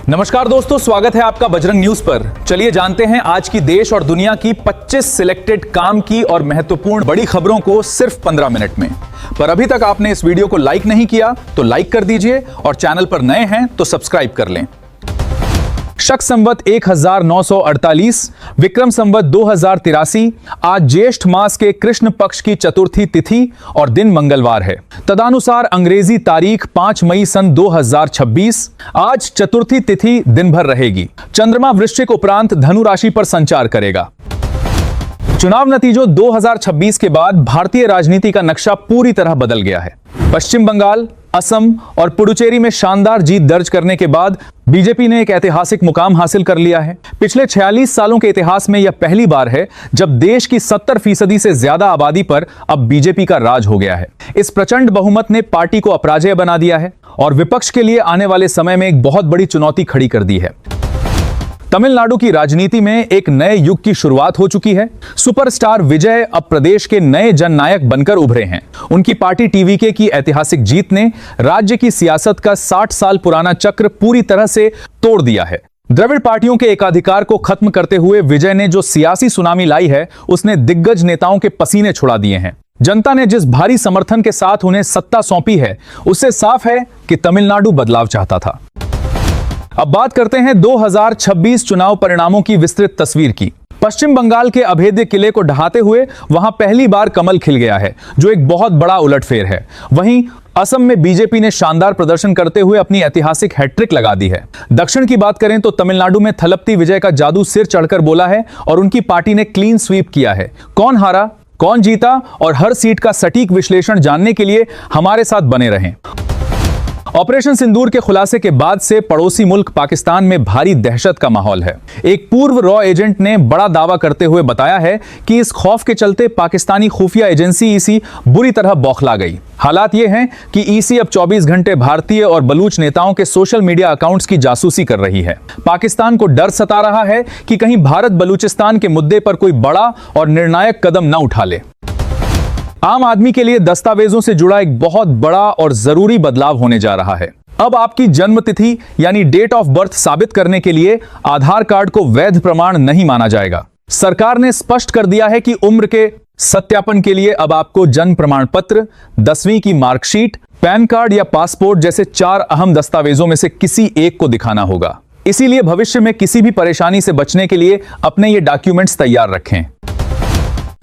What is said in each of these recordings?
नमस्कार दोस्तों, स्वागत है आपका बजरंग न्यूज पर। चलिए जानते हैं आज की देश और दुनिया की 25 सिलेक्टेड काम की और महत्वपूर्ण बड़ी खबरों को सिर्फ 15 मिनट में। पर अभी तक आपने इस वीडियो को लाइक नहीं किया तो लाइक कर दीजिए और चैनल पर नए हैं तो सब्सक्राइब कर लें। शक संवत 1948, विक्रम संवत 2083, आज ज्येष्ठ मास के कृष्ण पक्ष की चतुर्थी तिथि और दिन मंगलवार है। तदनुसार अंग्रेजी तारीख 5 मई सन 2026, आज चतुर्थी तिथि दिन भर रहेगी। चंद्रमा वृश्चिक उपरांत धनु राशि पर संचार करेगा। चुनाव नतीजों 2026 के बाद भारतीय राजनीति का नक्शा पूरी तरह बदल गया है। पश्चिम बंगाल, असम और पुडुचेरी में शानदार जीत दर्ज करने के बाद बीजेपी ने एक ऐतिहासिक मुकाम हासिल कर लिया है। पिछले 46 सालों के इतिहास में यह पहली बार है जब देश की 70% से ज्यादा आबादी पर अब बीजेपी का राज हो गया है। इस प्रचंड बहुमत ने पार्टी को अपराजेय बना दिया है और विपक्ष के लिए आने वाले समय में एक बहुत बड़ी चुनौती खड़ी कर दी है। तमिलनाडु की राजनीति में एक नए युग की शुरुआत हो चुकी है। सुपरस्टार विजय अब प्रदेश के नए जननायक बनकर उभरे हैं। उनकी पार्टी टीवीके की ऐतिहासिक जीत ने राज्य की सियासत का 60 साल पुराना चक्र पूरी तरह से तोड़ दिया है। द्रविड़ पार्टियों के एकाधिकार को खत्म करते हुए विजय ने जो सियासी सुनामी लाई है, उसने दिग्गज नेताओं के पसीने छुड़ा दिए हैं। जनता ने जिस भारी समर्थन के साथ उन्हें सत्ता सौंपी है, उससे साफ है कि तमिलनाडु बदलाव चाहता था। अब बात करते हैं 2026 चुनाव परिणामों की विस्तृत तस्वीर की। पश्चिम बंगाल के अभेद्य किले को ढहाते हुए वहां पहली बार कमल खिल गया है, जो एक बहुत बड़ा उलटफेर है। वहीं असम में बीजेपी ने शानदार प्रदर्शन करते हुए अपनी ऐतिहासिक हैट्रिक लगा दी है। दक्षिण की बात करें तो तमिलनाडु में थलपति विजय का जादू सिर चढ़कर बोला है और उनकी पार्टी ने क्लीन स्वीप किया है। कौन हारा, कौन जीता और हर सीट का सटीक विश्लेषण जानने के लिए हमारे साथ बने रहें। ऑपरेशन सिंदूर के खुलासे के बाद से पड़ोसी मुल्क पाकिस्तान में भारी दहशत का माहौल है। एक पूर्व रॉ एजेंट ने बड़ा दावा करते हुए बताया है कि इस खौफ के चलते पाकिस्तानी खुफिया एजेंसी ईसी बुरी तरह बौखला गई। हालात ये हैं कि ईसी अब 24 घंटे भारतीय और बलूच नेताओं के सोशल मीडिया अकाउंट्स की जासूसी कर रही है। पाकिस्तान को डर सता रहा है कि कहीं भारत बलूचिस्तान के मुद्दे पर कोई बड़ा और निर्णायक कदम न उठा ले। आम आदमी के लिए दस्तावेजों से जुड़ा एक बहुत बड़ा और जरूरी बदलाव होने जा रहा है। अब आपकी जन्म तिथि यानी डेट ऑफ बर्थ साबित करने के लिए आधार कार्ड को वैध प्रमाण नहीं माना जाएगा। सरकार ने स्पष्ट कर दिया है कि उम्र के सत्यापन के लिए अब आपको जन्म प्रमाण पत्र, 10वीं की मार्कशीट, पैन कार्ड या पासपोर्ट जैसे 4 अहम दस्तावेजों में से किसी एक को दिखाना होगा। इसीलिए भविष्य में किसी भी परेशानी से बचने के लिए अपने ये डॉक्यूमेंट्स तैयार रखें।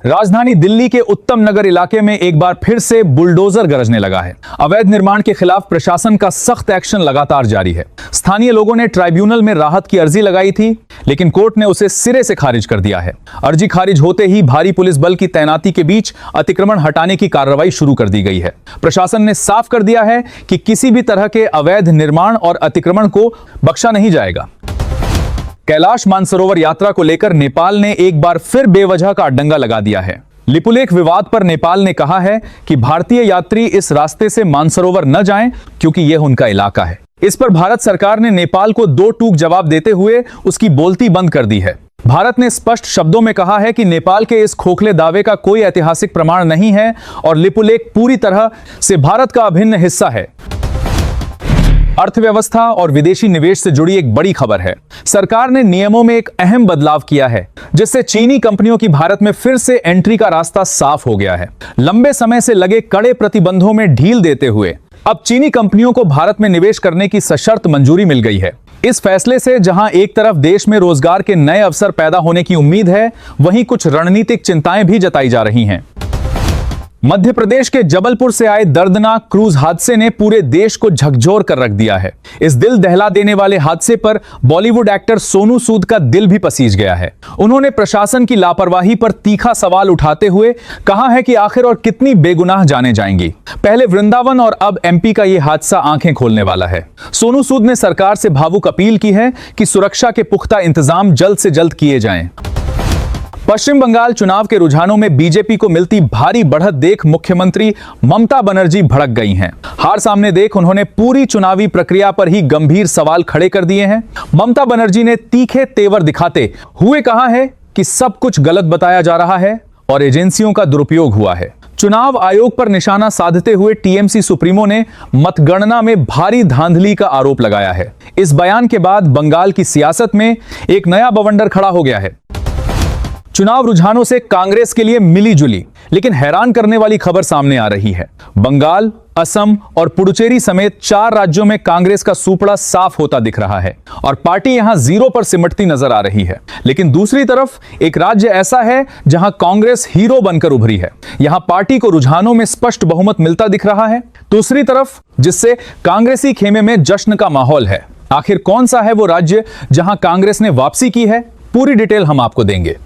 राजधानी दिल्ली के उत्तम नगर इलाके में एक बार फिर से बुलडोजर गरजने लगा है। अवैध निर्माण के खिलाफ प्रशासन का सख्त एक्शन लगातार जारी है। स्थानीय लोगों ने ट्राइब्यूनल में राहत की अर्जी लगाई थी, लेकिन कोर्ट ने उसे सिरे से खारिज कर दिया है। अर्जी खारिज होते ही भारी पुलिस बल की तैनाती के बीच अतिक्रमण हटाने की कार्रवाई शुरू कर दी गई है। प्रशासन ने साफ कर दिया है कि किसी भी तरह के अवैध निर्माण और अतिक्रमण को बख्शा नहीं जाएगा। कैलाश मानसरोवर यात्रा को लेकर नेपाल ने एक बार फिर बेवजह का अड्डंगा लगा दिया है। लिपुलेख विवाद पर नेपाल ने कहा है कि भारतीय यात्री इस रास्ते से मानसरोवर न जाएं क्योंकि यह उनका इलाका है। इस पर भारत सरकार ने नेपाल को 2 टूक जवाब देते हुए उसकी बोलती बंद कर दी है। भारत ने स्पष्ट शब्दों में कहा है कि नेपाल के इस खोखले दावे का कोई ऐतिहासिक प्रमाण नहीं है और लिपुलेख पूरी तरह से भारत का अभिन्न हिस्सा है। अर्थव्यवस्था और विदेशी निवेश से जुड़ी एक बड़ी खबर है। सरकार ने नियमों में एक अहम बदलाव किया है, जिससे चीनी कंपनियों की भारत में फिर से एंट्री का रास्ता साफ हो गया है। लंबे समय से लगे कड़े प्रतिबंधों में ढील देते हुए अब चीनी कंपनियों को भारत में निवेश करने की सशर्त मंजूरी मिल गई है। इस फैसले से जहां एक तरफ देश में रोजगार के नए अवसर पैदा होने की उम्मीद है, वहीं कुछ रणनीतिक चिंताएं भी जताई जा रही हैं। मध्य प्रदेश के जबलपुर से आए दर्दनाक क्रूज हादसे ने पूरे देश को झकझोर कर रख दिया है। इस दिल दहला देने वाले हादसे पर बॉलीवुड एक्टर सोनू सूद का दिल भी पसीज गया है। उन्होंने प्रशासन की लापरवाही पर तीखा सवाल उठाते हुए कहा है कि आखिर और कितनी बेगुनाह जाने जाएंगी। पहले वृंदावन और अब एमपी का यह हादसा आंखें खोलने वाला है। सोनू सूद ने सरकार से भावुक अपील की है कि सुरक्षा के पुख्ता इंतजाम जल्द से जल्द किए जाएं। पश्चिम बंगाल चुनाव के रुझानों में बीजेपी को मिलती भारी बढ़त देख मुख्यमंत्री ममता बनर्जी भड़क गई हैं। हार सामने देख उन्होंने पूरी चुनावी प्रक्रिया पर ही गंभीर सवाल खड़े कर दिए हैं। ममता बनर्जी ने तीखे तेवर दिखाते हुए कहा है कि सब कुछ गलत बताया जा रहा है और एजेंसियों का दुरुपयोग हुआ है। चुनाव आयोग पर निशाना साधते हुए टीएमसी सुप्रीमो ने मतगणना में भारी धांधली का आरोप लगाया है। इस बयान के बाद बंगाल की सियासत में एक नया बवंडर खड़ा हो गया है। चुनाव रुझानों से कांग्रेस के लिए मिली जुली लेकिन हैरान करने वाली खबर सामने आ रही है। बंगाल, असम और पुडुचेरी समेत 4 राज्यों में कांग्रेस का सुपड़ा साफ होता दिख रहा है और पार्टी यहां 0 पर सिमटती नजर आ रही है। लेकिन दूसरी तरफ एक राज्य ऐसा है जहां कांग्रेस हीरो बनकर उभरी है। यहां पार्टी को रुझानों में स्पष्ट बहुमत मिलता दिख रहा है, दूसरी तरफ जिससे कांग्रेसी खेमे में जश्न का माहौल है। आखिर कौन सा है वो राज्य जहां कांग्रेस ने वापसी की है? पूरी डिटेल हम आपको देंगे।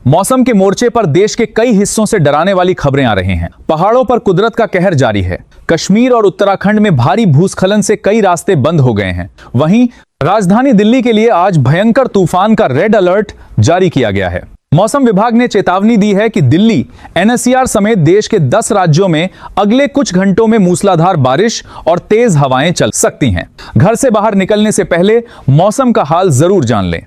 मौसम के मोर्चे पर देश के कई हिस्सों से डराने वाली खबरें आ रही हैं। पहाड़ों पर कुदरत का कहर जारी है। कश्मीर और उत्तराखंड में भारी भूस्खलन से कई रास्ते बंद हो गए हैं। वहीं राजधानी दिल्ली के लिए आज भयंकर तूफान का रेड अलर्ट जारी किया गया है। मौसम विभाग ने चेतावनी दी है कि दिल्ली, एनसीआर समेत देश के 10 राज्यों में अगले कुछ घंटों में मूसलाधार बारिश और तेज हवाएं चल सकती हैं। घर से बाहर निकलने से पहले मौसम का हाल जरूर जान लें।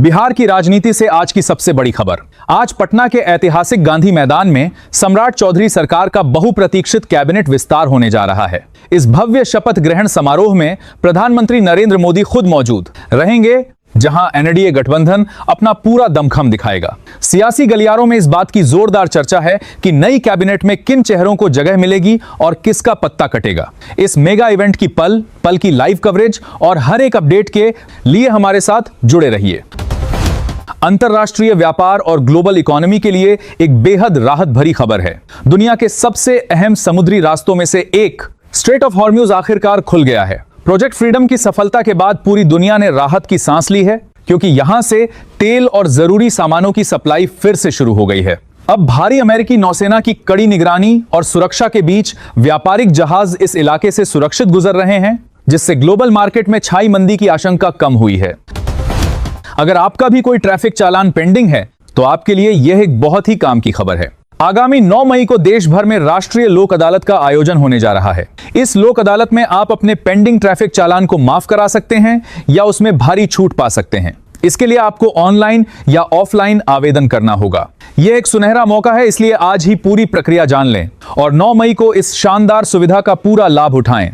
बिहार की राजनीति से आज की सबसे बड़ी खबर। आज पटना के ऐतिहासिक गांधी मैदान में सम्राट चौधरी सरकार का बहुप्रतीक्षित कैबिनेट विस्तार होने जा रहा है। इस भव्य शपथ ग्रहण समारोह में प्रधानमंत्री नरेंद्र मोदी खुद मौजूद रहेंगे, जहां एनडीए गठबंधन अपना पूरा दमखम दिखाएगा। सियासी गलियारों में इस बात की जोरदार चर्चा है कि नई कैबिनेट में किन चेहरों को जगह मिलेगी और किसका पत्ता कटेगा। इस मेगा इवेंट की पल पल की लाइव कवरेज और हर एक अपडेट के लिए हमारे साथ जुड़े रहिए। अंतरराष्ट्रीय व्यापार और ग्लोबल इकोनॉमी के लिए एक बेहद राहत भरी खबर है। दुनिया के सबसे अहम समुद्री रास्तों में से एक स्ट्रेट ऑफ हॉर्म्यूज आखिरकार खुल गया है। प्रोजेक्ट फ्रीडम की सफलता के बाद पूरी दुनिया ने राहत की सांस ली है, क्योंकि यहां से तेल और जरूरी सामानों की सप्लाई फिर से शुरू हो गई है। अब भारी अमेरिकी नौसेना की कड़ी निगरानी और सुरक्षा के बीच व्यापारिक जहाज इस इलाके से सुरक्षित गुजर रहे हैं, जिससे ग्लोबल मार्केट में छाई मंदी की आशंका कम हुई है। अगर आपका भी कोई ट्रैफिक चालान पेंडिंग है तो आपके लिए यह एक बहुत ही काम की खबर है। आगामी 9 मई को देश भर में राष्ट्रीय लोक अदालत का आयोजन होने जा रहा है। इस लोक अदालत में आप अपने पेंडिंग ट्रैफिक चालान को माफ करा सकते हैं या उसमें भारी छूट पा सकते हैं। इसके लिए आपको ऑनलाइन या ऑफलाइन आवेदन करना होगा। यह एक सुनहरा मौका है, इसलिए आज ही पूरी प्रक्रिया जान लें और 9 मई को इस शानदार सुविधा का पूरा लाभ उठाएं।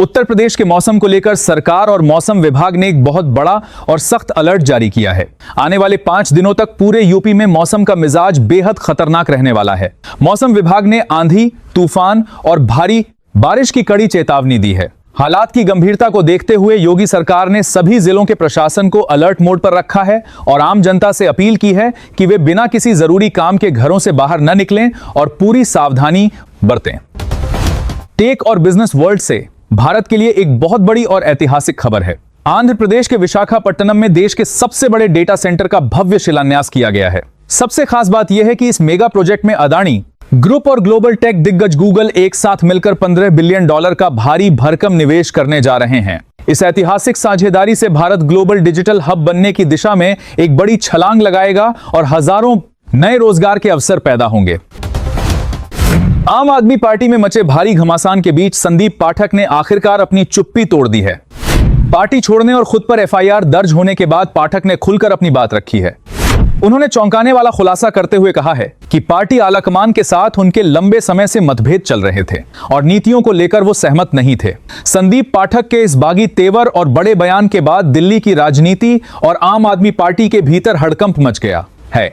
उत्तर प्रदेश के मौसम को लेकर सरकार और मौसम विभाग ने एक बहुत बड़ा और सख्त अलर्ट जारी किया है। आने वाले 5 दिनों तक पूरे यूपी में मौसम का मिजाज बेहद खतरनाक रहने वाला है। मौसम विभाग ने आंधी, तूफान और भारी बारिश की कड़ी चेतावनी दी है। हालात की गंभीरता को देखते हुए योगी सरकार ने सभी जिलों के प्रशासन को अलर्ट मोड पर रखा है और आम जनता से अपील की है कि वे बिना किसी जरूरी काम के घरों से बाहर न निकलें और पूरी सावधानी बरतें। टेक और बिजनेस वर्ल्ड से भारत के लिए एक बहुत बड़ी और ऐतिहासिक खबर है। आंध्र प्रदेश के विशाखापट्टनम में देश के सबसे बड़े डेटा सेंटर का भव्य शिलान्यास किया गया है। सबसे खास बात यह है कि इस मेगा प्रोजेक्ट में अदानी ग्रुप और ग्लोबल टेक दिग्गज गूगल एक साथ मिलकर $15 बिलियन का भारी भरकम निवेश करने जा रहे हैं। इस ऐतिहासिक साझेदारी से भारत ग्लोबल डिजिटल हब बनने की दिशा में एक बड़ी छलांग लगाएगा और हजारों नए रोजगार के अवसर पैदा होंगे। आम आदमी पार्टी में मचे भारी घमासान के बीच संदीप पाठक ने आखिरकार अपनी चुप्पी तोड़ दी है। पार्टी छोड़ने और खुद पर एफआईआर दर्ज होने के बाद पाठक ने खुलकर अपनी बात रखी है। उन्होंने चौंकाने वाला खुलासा करते हुए कहा है कि पार्टी आलाकमान के साथ उनके लंबे समय से मतभेद चल रहे थे और नीतियों को लेकर वो सहमत नहीं थे। संदीप पाठक के इस बागी तेवर और बड़े बयान के बाद दिल्ली की राजनीति और आम आदमी पार्टी के भीतर हड़कंप मच गया है।